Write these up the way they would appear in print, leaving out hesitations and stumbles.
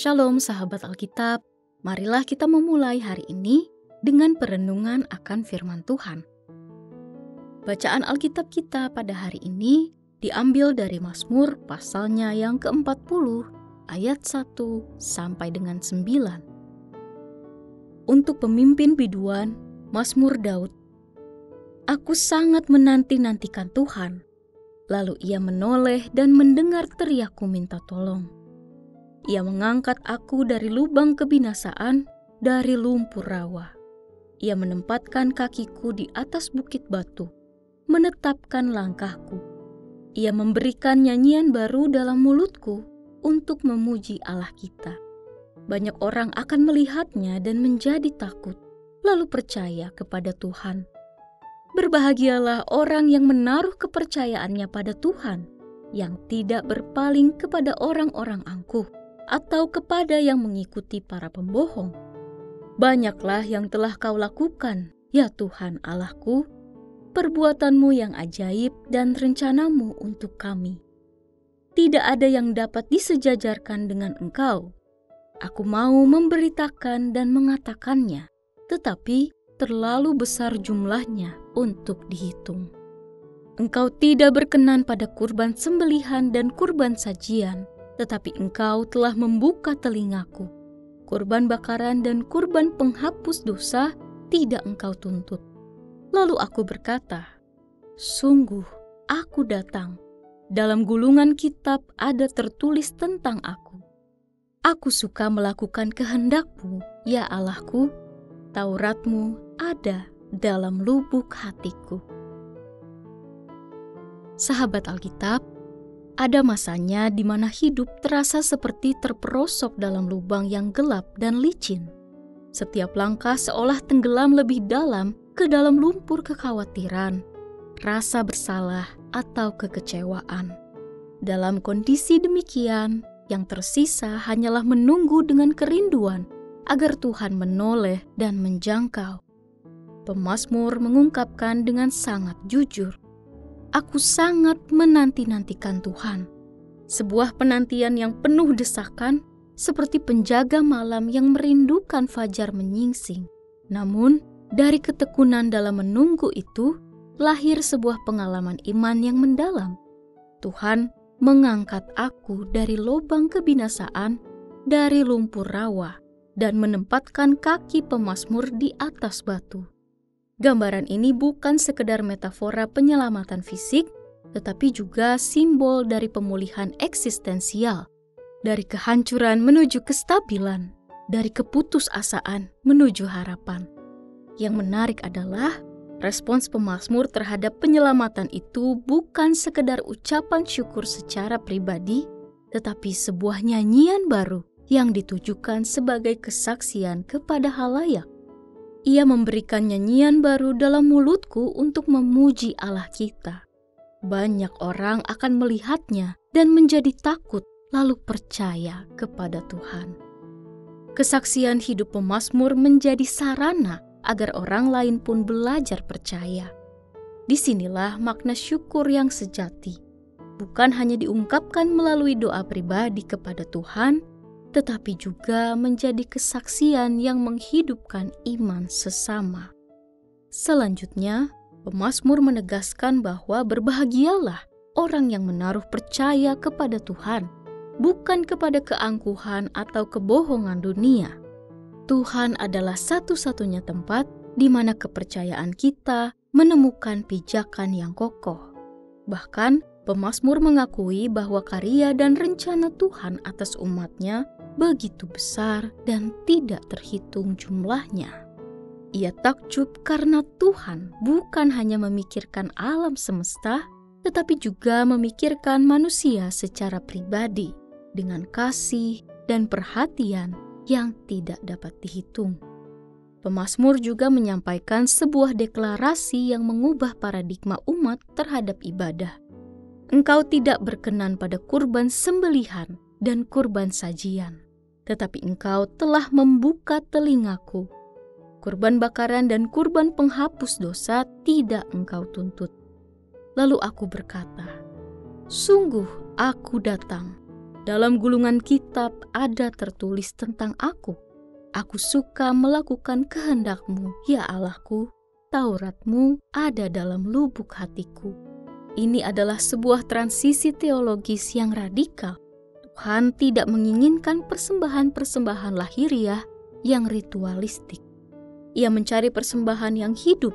Shalom sahabat Alkitab, marilah kita memulai hari ini dengan perenungan akan firman Tuhan. Bacaan Alkitab kita pada hari ini diambil dari Mazmur pasalnya yang ke-40 ayat 1 sampai dengan 9. Untuk pemimpin biduan, Mazmur Daud. Aku sangat menanti-nantikan Tuhan, lalu ia menoleh dan mendengar teriakku minta tolong. Ia mengangkat aku dari lubang kebinasaan, dari lumpur rawa. Ia menempatkan kakiku di atas bukit batu, menetapkan langkahku. Ia memberikan nyanyian baru dalam mulutku untuk memuji Allah kita. Banyak orang akan melihatnya dan menjadi takut, lalu percaya kepada Tuhan. Berbahagialah orang yang menaruh kepercayaannya pada Tuhan, yang tidak berpaling kepada orang-orang angkuh, atau kepada yang mengikuti para pembohong. Banyaklah yang telah kau lakukan, ya Tuhan Allahku, perbuatanmu yang ajaib dan rencanamu untuk kami. Tidak ada yang dapat disejajarkan dengan Engkau. Aku mau memberitakan dan mengatakannya, tetapi terlalu besar jumlahnya untuk dihitung. Engkau tidak berkenan pada kurban sembelihan dan kurban sajian, tetapi Engkau telah membuka telingaku. Kurban bakaran dan kurban penghapus dosa tidak Engkau tuntut. Lalu aku berkata, sungguh aku datang. Dalam gulungan kitab ada tertulis tentang aku. Aku suka melakukan kehendak-Mu, ya Allahku. Taurat-Mu ada dalam lubuk hatiku. Sahabat Alkitab, ada masanya di mana hidup terasa seperti terperosok dalam lubang yang gelap dan licin. Setiap langkah seolah tenggelam lebih dalam ke dalam lumpur kekhawatiran, rasa bersalah atau kekecewaan. Dalam kondisi demikian, yang tersisa hanyalah menunggu dengan kerinduan agar Tuhan menoleh dan menjangkau. Pemazmur mengungkapkan dengan sangat jujur, aku sangat menanti-nantikan Tuhan. Sebuah penantian yang penuh desakan, seperti penjaga malam yang merindukan fajar menyingsing. Namun, dari ketekunan dalam menunggu itu, lahir sebuah pengalaman iman yang mendalam. Tuhan mengangkat aku dari lubang kebinasaan, dari lumpur rawa, dan menempatkan kaki pemazmur di atas batu. Gambaran ini bukan sekedar metafora penyelamatan fisik, tetapi juga simbol dari pemulihan eksistensial, dari kehancuran menuju kestabilan, dari keputusasaan menuju harapan. Yang menarik adalah respons pemazmur terhadap penyelamatan itu bukan sekedar ucapan syukur secara pribadi, tetapi sebuah nyanyian baru yang ditujukan sebagai kesaksian kepada halayak. Ia memberikan nyanyian baru dalam mulutku untuk memuji Allah kita. Banyak orang akan melihatnya dan menjadi takut, lalu percaya kepada Tuhan. Kesaksian hidup pemazmur menjadi sarana agar orang lain pun belajar percaya. Disinilah makna syukur yang sejati. Bukan hanya diungkapkan melalui doa pribadi kepada Tuhan, tetapi juga menjadi kesaksian yang menghidupkan iman sesama. Selanjutnya, pemazmur menegaskan bahwa berbahagialah orang yang menaruh percaya kepada Tuhan, bukan kepada keangkuhan atau kebohongan dunia. Tuhan adalah satu-satunya tempat di mana kepercayaan kita menemukan pijakan yang kokoh. Bahkan, pemazmur mengakui bahwa karya dan rencana Tuhan atas umatnya begitu besar dan tidak terhitung jumlahnya. Ia takjub karena Tuhan bukan hanya memikirkan alam semesta, tetapi juga memikirkan manusia secara pribadi dengan kasih dan perhatian yang tidak dapat dihitung. Pemazmur juga menyampaikan sebuah deklarasi yang mengubah paradigma umat terhadap ibadah. Engkau tidak berkenan pada kurban sembelihan dan kurban sajian, tetapi Engkau telah membuka telingaku. Kurban bakaran dan kurban penghapus dosa tidak Engkau tuntut. Lalu aku berkata, sungguh aku datang. Dalam gulungan kitab ada tertulis tentang aku. Aku suka melakukan kehendak-Mu, ya Allahku. Taurat-Mu ada dalam lubuk hatiku. Ini adalah sebuah transisi teologis yang radikal. Tuhan tidak menginginkan persembahan-persembahan lahiriah yang ritualistik. Ia mencari persembahan yang hidup,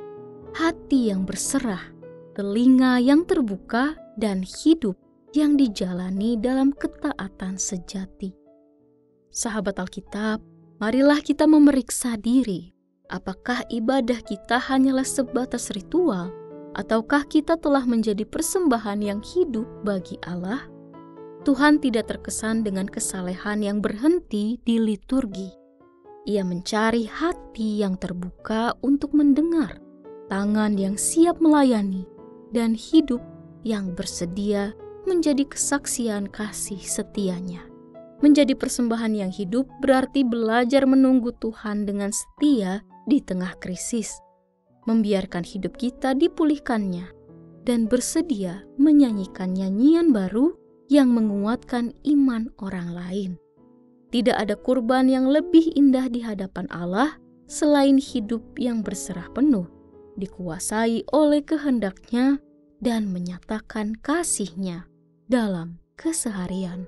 hati yang berserah, telinga yang terbuka, dan hidup yang dijalani dalam ketaatan sejati. Sahabat Alkitab, marilah kita memeriksa diri. Apakah ibadah kita hanyalah sebatas ritual, ataukah kita telah menjadi persembahan yang hidup bagi Allah? Tuhan tidak terkesan dengan kesalehan yang berhenti di liturgi. Ia mencari hati yang terbuka untuk mendengar, tangan yang siap melayani, dan hidup yang bersedia menjadi kesaksian kasih setianya. Menjadi persembahan yang hidup berarti belajar menunggu Tuhan dengan setia di tengah krisis, membiarkan hidup kita dipulihkannya, dan bersedia menyanyikan nyanyian baru yang menguatkan iman orang lain. Tidak ada kurban yang lebih indah di hadapan Allah selain hidup yang berserah penuh, dikuasai oleh kehendak-Nya dan menyatakan kasih-Nya dalam keseharian.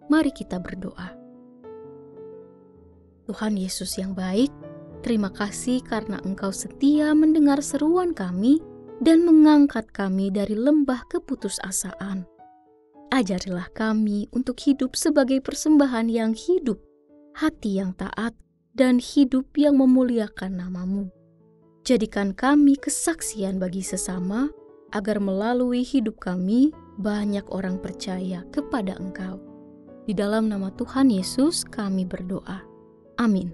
Mari kita berdoa. Tuhan Yesus yang baik, terima kasih karena Engkau setia mendengar seruan kami dan mengangkat kami dari lembah keputusasaan. Ajarilah kami untuk hidup sebagai persembahan yang hidup, hati yang taat, dan hidup yang memuliakan nama-Mu. Jadikan kami kesaksian bagi sesama, agar melalui hidup kami banyak orang percaya kepada Engkau. Di dalam nama Tuhan Yesus kami berdoa. Amin.